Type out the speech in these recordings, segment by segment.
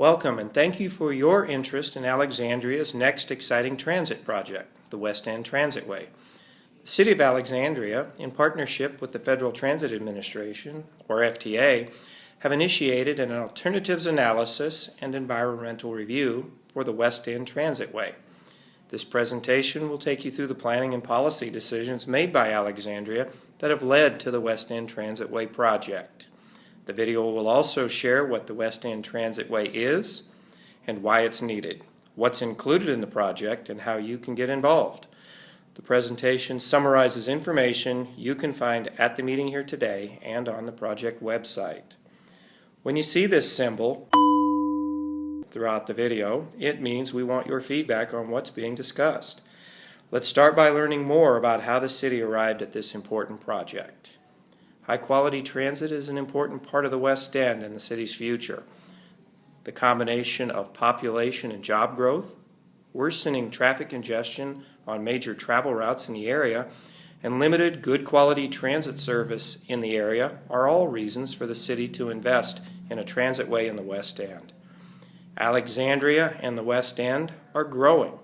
Welcome and thank you for your interest in Alexandria's next exciting transit project, the West End Transitway. The City of Alexandria, in partnership with the Federal Transit Administration, or FTA, have initiated an alternatives analysis and environmental review for the West End Transitway. This presentation will take you through the planning and policy decisions made by Alexandria that have led to the West End Transitway project. The video will also share what the West End Transitway is and why it's needed, what's included in the project, and how you can get involved. The presentation summarizes information you can find at the meeting here today and on the project website. When you see this symbol throughout the video, it means we want your feedback on what's being discussed. Let's start by learning more about how the city arrived at this important project. High-quality transit is an important part of the West End and the city's future. The combination of population and job growth, worsening traffic congestion on major travel routes in the area, and limited good quality transit service in the area are all reasons for the city to invest in a transitway in the West End. Alexandria and the West End are growing.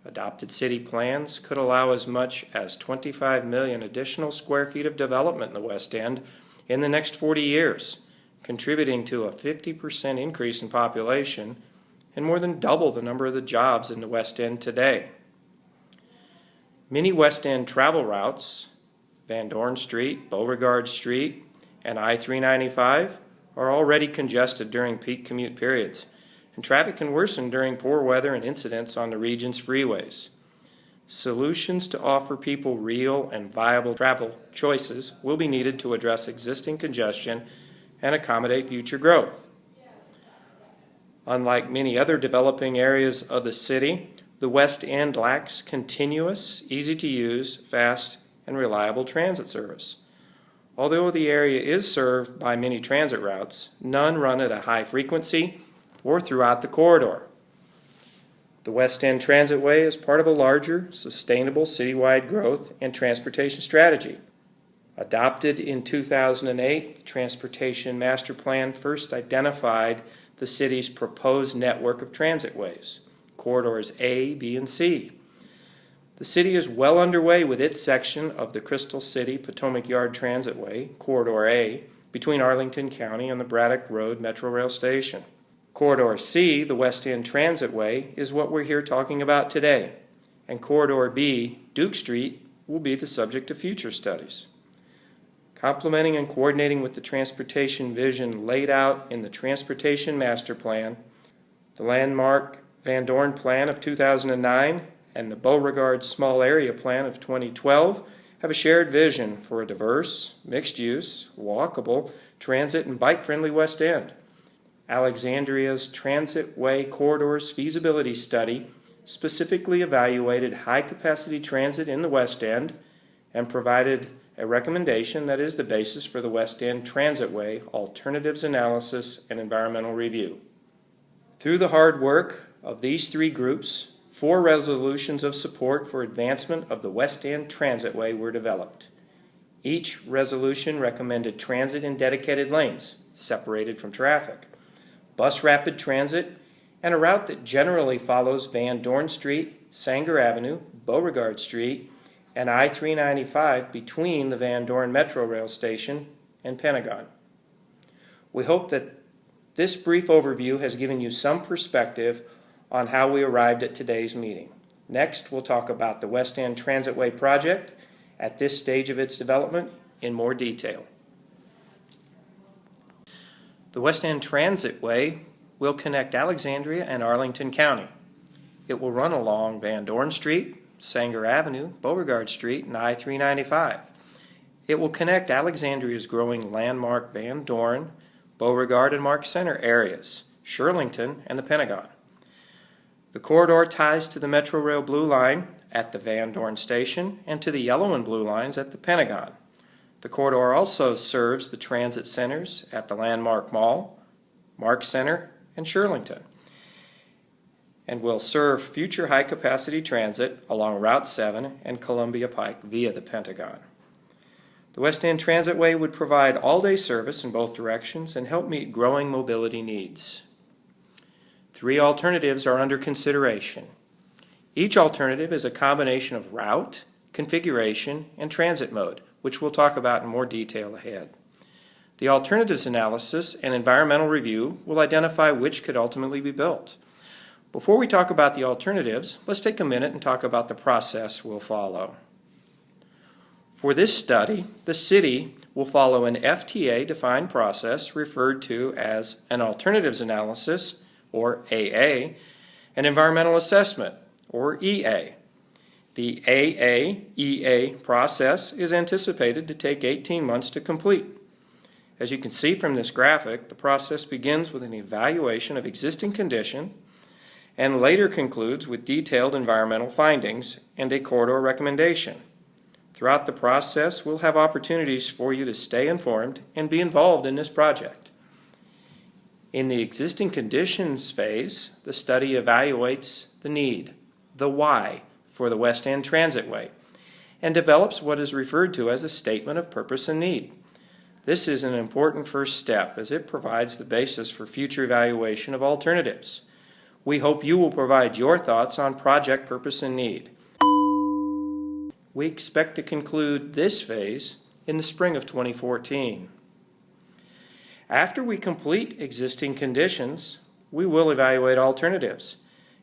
Adopted city plans could allow as much as 25 million additional square feet of development in the West End in the next 40 years, contributing to a 50% increase in population and more than double the number of the jobs in the West End today. Many West End travel routes, Van Dorn Street, Beauregard Street, and I-395, are already congested during peak commute periods, and traffic can worsen during poor weather and incidents on the region's freeways. Solutions to offer people real and viable travel choices will be needed to address existing congestion and accommodate future growth. Unlike many other developing areas of the city, the West End lacks continuous, easy-to-use, fast, and reliable transit service. Although the area is served by many transit routes, none run at a high frequency or throughout the corridor. The West End Transitway is part of a larger, sustainable citywide growth and transportation strategy. Adopted in 2008, the Transportation Master Plan first identified the city's proposed network of transitways, corridors A, B, and C. The city is well underway with its section of the Crystal City Potomac Yard Transitway, Corridor A, between Arlington County and the Braddock Road Metro Rail Station. Corridor C, the West End Transitway, is what we're here talking about today, and Corridor B, Duke Street, will be the subject of future studies. Complementing and coordinating with the transportation vision laid out in the Transportation Master Plan, the landmark Van Dorn Plan of 2009 and the Beauregard Small Area Plan of 2012 have a shared vision for a diverse, mixed-use, walkable, transit and bike-friendly West End. Alexandria's Transitway Corridors Feasibility Study specifically evaluated high-capacity transit in the West End and provided a recommendation that is the basis for the West End Transitway Alternatives Analysis and Environmental Review. Through the hard work of these three groups, 4 resolutions of support for advancement of the West End Transitway were developed. Each resolution recommended transit in dedicated lanes, separated from traffic, bus rapid transit, and a route that generally follows Van Dorn Street, Sanger Avenue, Beauregard Street, and I-395 between the Van Dorn Metro Rail Station and Pentagon. We hope that this brief overview has given you some perspective on how we arrived at today's meeting. Next, we'll talk about the West End Transitway project at this stage of its development in more detail. The West End Transitway will connect Alexandria and Arlington County. It will run along Van Dorn Street, Sanger Avenue, Beauregard Street, and I-395. It will connect Alexandria's growing landmark Van Dorn, Beauregard, and Mark Center areas, Shirlington, and the Pentagon. The corridor ties to the Metro Rail Blue Line at the Van Dorn Station and to the Yellow and Blue Lines at the Pentagon. The corridor also serves the transit centers at the Landmark Mall, Mark Center, and Shirlington, and will serve future high-capacity transit along Route 7 and Columbia Pike via the Pentagon. The West End Transitway would provide all-day service in both directions and help meet growing mobility needs. 3 alternatives are under consideration. Each alternative is a combination of route, configuration, and transit mode, which we'll talk about in more detail ahead. The alternatives analysis and environmental review will identify which could ultimately be built. Before we talk about the alternatives, let's take a minute and talk about the process we'll follow. For this study, the city will follow an FTA-defined process referred to as an alternatives analysis, or AA, an environmental assessment, or EA. The AA-EA process is anticipated to take 18 months to complete. As you can see from this graphic, the process begins with an evaluation of existing condition and later concludes with detailed environmental findings and a corridor recommendation. Throughout the process, we'll have opportunities for you to stay informed and be involved in this project. In the existing conditions phase, the study evaluates the need, the why, for the West End Transitway, and develops what is referred to as a statement of purpose and need. This is an important first step as it provides the basis for future evaluation of alternatives. We hope you will provide your thoughts on project purpose and need. We expect to conclude this phase in the spring of 2014. After we complete existing conditions, we will evaluate alternatives.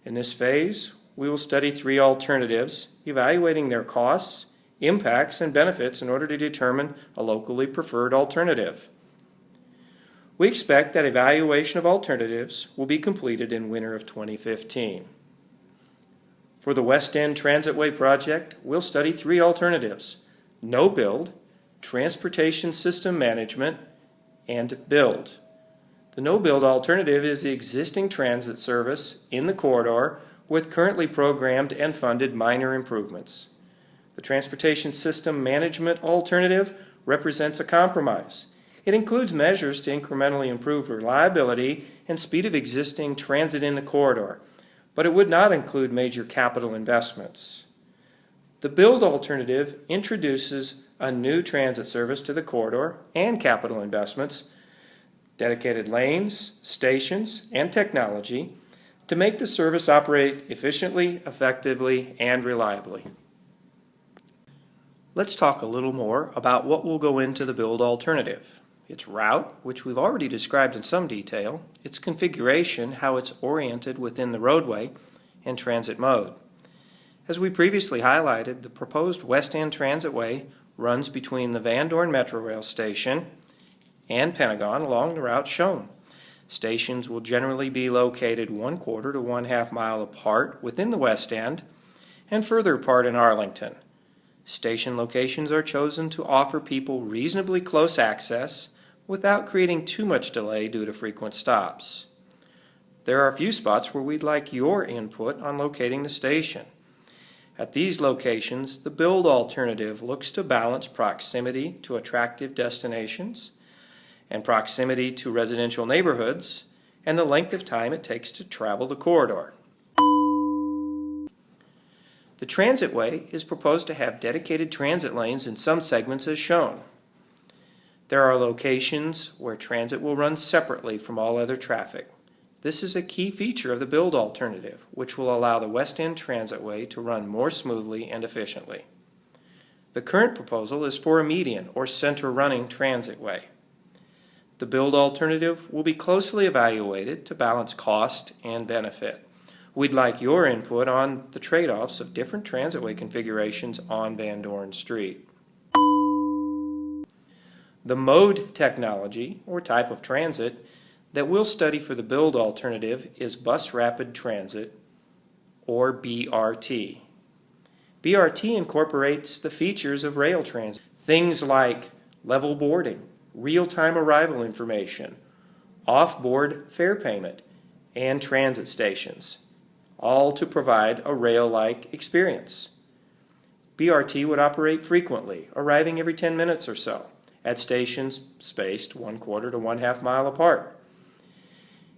In this phase, we will study 3 alternatives, evaluating their costs, impacts, and benefits in order to determine a locally preferred alternative. We expect that evaluation of alternatives will be completed in winter of 2015. For the West End Transitway Project, we'll study 3 alternatives: no build, transportation system management, and build. The no build alternative is the existing transit service in the corridor with currently programmed and funded minor improvements. The transportation system management alternative represents a compromise. It includes measures to incrementally improve reliability and speed of existing transit in the corridor, but it would not include major capital investments. The build alternative introduces a new transit service to the corridor and capital investments, dedicated lanes, stations, and technology to make the service operate efficiently, effectively, and reliably. Let's talk a little more about what will go into the build alternative. Its route, which we've already described in some detail, its configuration, how it's oriented within the roadway, and transit mode. As we previously highlighted, the proposed West End Transitway runs between the Van Dorn Metro Rail Station and Pentagon along the route shown. Stations will generally be located 1/4 to 1/2 mile apart within the West End and further apart in Arlington. Station locations are chosen to offer people reasonably close access without creating too much delay due to frequent stops. There are a few spots where we'd like your input on locating the station. At these locations, the build alternative looks to balance proximity to attractive destinations and proximity to residential neighborhoods and the length of time it takes to travel the corridor. The transitway is proposed to have dedicated transit lanes in some segments as shown. There are locations where transit will run separately from all other traffic. This is a key feature of the build alternative, which will allow the West End Transitway to run more smoothly and efficiently. The current proposal is for a median or center running transitway. The build alternative will be closely evaluated to balance cost and benefit. We'd like your input on the trade-offs of different transitway configurations on Van Dorn Street. The mode technology, or type of transit, that we'll study for the build alternative is Bus Rapid Transit, or BRT. BRT incorporates the features of rail transit, things like level boarding, real-time arrival information, off-board fare payment, and transit stations, all to provide a rail-like experience. BRT would operate frequently, arriving every 10 minutes or so, at stations spaced 1/4 to 1/2 mile apart.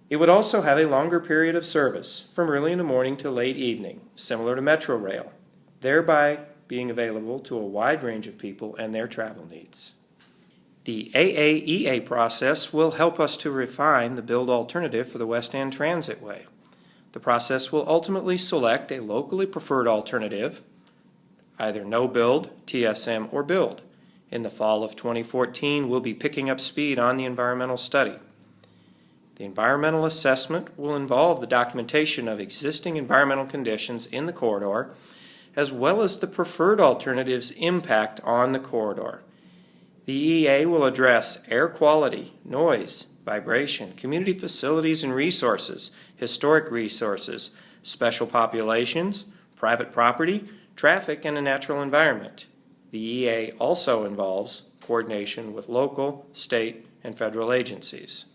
It would also have a longer period of service, from early in the morning to late evening, similar to Metro Rail, thereby being available to a wide range of people and their travel needs. The AAEA process will help us to refine the build alternative for the West End Transitway. The process will ultimately select a locally preferred alternative, either no build, TSM, or build. In the fall of 2014, we'll be picking up speed on the environmental study. The environmental assessment will involve the documentation of existing environmental conditions in the corridor, as well as the preferred alternative's impact on the corridor. The EA will address air quality, noise, vibration, community facilities and resources, historic resources, special populations, private property, traffic, and the natural environment. The EA also involves coordination with local, state, and federal agencies.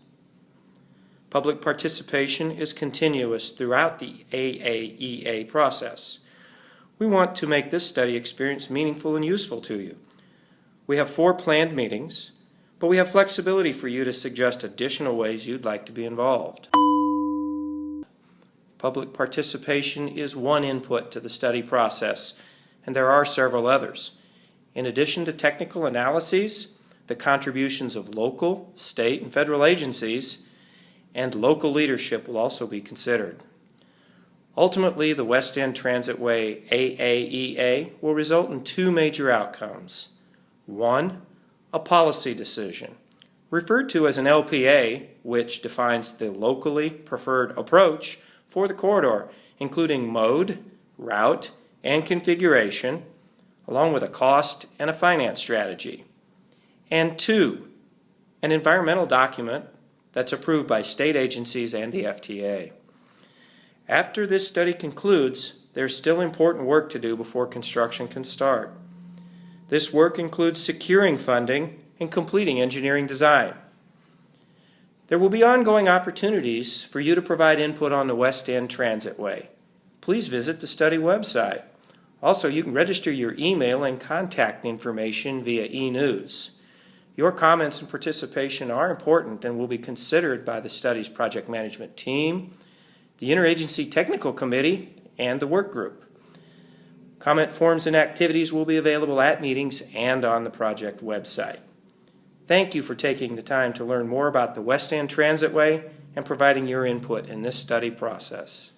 Public participation is continuous throughout the AAEA process. We want to make this study experience meaningful and useful to you. We have 4 planned meetings, but we have flexibility for you to suggest additional ways you'd like to be involved. Public participation is one input to the study process, and there are several others. In addition to technical analyses, the contributions of local, state, and federal agencies and local leadership will also be considered. Ultimately, the West End Transitway AAEA will result in 2 major outcomes. 1, a policy decision, referred to as an LPA, which defines the locally preferred approach for the corridor, including mode, route, and configuration, along with a cost and a finance strategy. And 2, an environmental document that's approved by state agencies and the FTA. After this study concludes, there's still important work to do before construction can start. This work includes securing funding and completing engineering design. There will be ongoing opportunities for you to provide input on the West End Transitway. Please visit the study website. Also, you can register your email and contact information via e-news. Your comments and participation are important and will be considered by the study's project management team, the Interagency Technical Committee, and the work group. Comment forms and activities will be available at meetings and on the project website. Thank you for taking the time to learn more about the West End Transitway and providing your input in this study process.